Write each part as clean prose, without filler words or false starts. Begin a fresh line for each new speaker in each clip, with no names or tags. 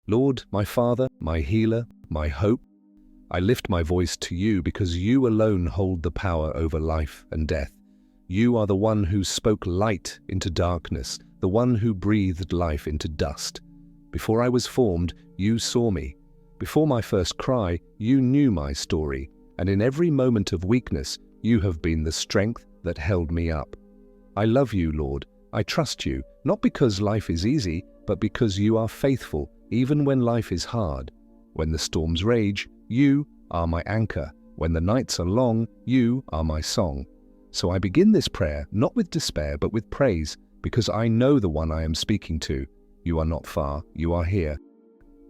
Lord, my Father, my healer, my hope, I lift my voice to you because you alone hold the power over life and death. You are the one who spoke light into darkness, the one who breathed life into dust. Before I was formed, you saw me. Before my first cry, you knew my story, and in every moment of weakness, you have been the strength that held me up. I love you, Lord. I trust you, not because life is easy, but because you are faithful, even when life is hard. When the storms rage, you are my anchor. When the nights are long, you are my song. So I begin this prayer not with despair, but with praise, because I know the one I am speaking to. You are not far, you are here.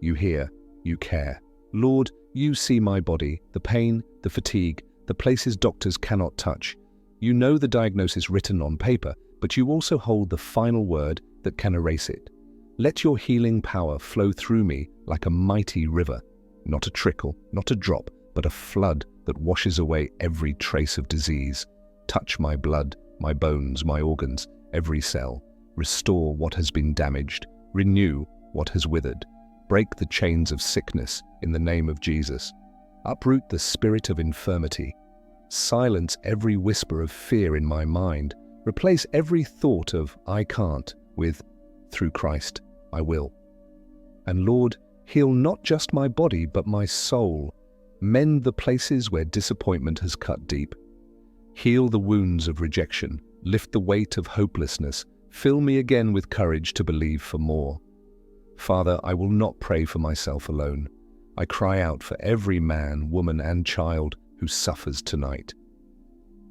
You hear, you care. Lord, you see my body, the pain, the fatigue, the places doctors cannot touch. You know the diagnosis written on paper, but you also hold the final word that can erase it. Let your healing power flow through me like a mighty river, not a trickle, not a drop, but a flood that washes away every trace of disease. Touch my blood, my bones, my organs, every cell. Restore what has been damaged. Renew what has withered. Break the chains of sickness in the name of Jesus. Uproot the spirit of infirmity. Silence every whisper of fear in my mind. Replace every thought of I can't with through Christ I will. And Lord, heal not just my body but my soul. Mend the places where disappointment has cut deep. Heal the wounds of rejection. Lift the weight of hopelessness. Fill me again with courage to believe for more. Father, I will not pray for myself alone. I cry out for every man, woman, and child who suffers tonight.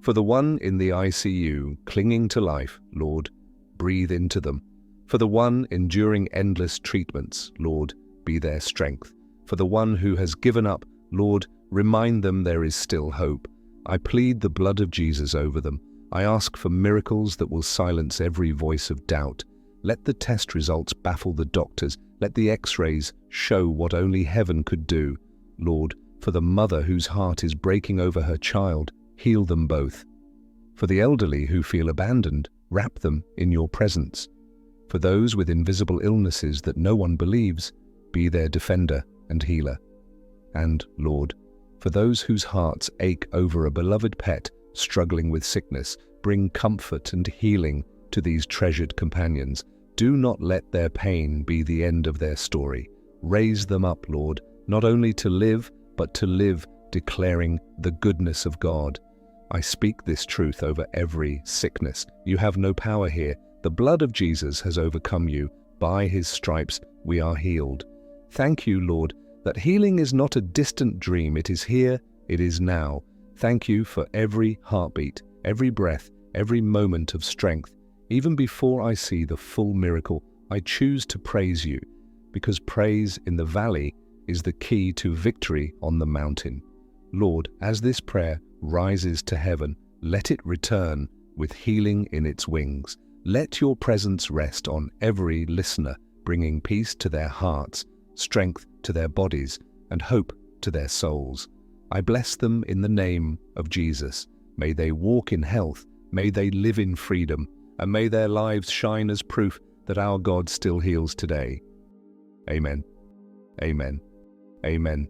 For the one in the ICU clinging to life, Lord, breathe into them. For the one enduring endless treatments, Lord, be their strength. For the one who has given up, Lord, remind them there is still hope. I plead the blood of Jesus over them. I ask for miracles that will silence every voice of doubt. Let the test results baffle the doctors. Let the X-rays show what only heaven could do. Lord, for the mother whose heart is breaking over her child, heal them both. For the elderly who feel abandoned, wrap them in your presence. For those with invisible illnesses that no one believes, be their defender and healer. And, Lord, for those whose hearts ache over a beloved pet struggling with sickness, bring comfort and healing to these treasured companions. Do not let their pain be the end of their story. Raise them up, Lord, not only to live, but to live declaring the goodness of God. I speak this truth over every sickness. You have no power here. The blood of Jesus has overcome you. By his stripes we are healed. Thank you, Lord, that healing is not a distant dream. It is here, it is now. Thank you for every heartbeat, every breath, every moment of strength. Even before I see the full miracle, I choose to praise you, because praise in the valley is the key to victory on the mountain. Lord, as this prayer rises to heaven, let it return with healing in its wings. Let your presence rest on every listener, bringing peace to their hearts, strength to their bodies, and hope to their souls. I bless them in the name of Jesus. May they walk in health, may they live in freedom, and may their lives shine as proof that our God still heals today. Amen. Amen. Amen.